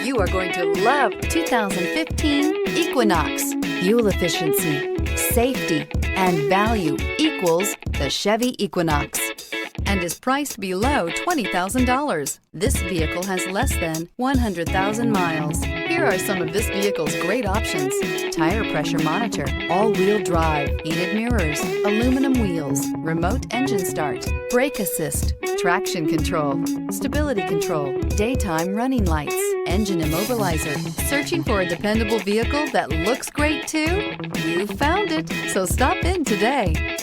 You are going to love 2015 Equinox. Fuel efficiency, safety, and value equals the Chevy Equinox and is priced below $20,000. This vehicle has less than 100,000 miles. Here are some of this vehicle's great options: tire pressure monitor, all-wheel drive, heated mirrors, aluminum wheels, remote engine start, brake assist, traction control, stability control, daytime running lights, engine immobilizer. Searching for a dependable vehicle that looks great too? You found it, so stop in today.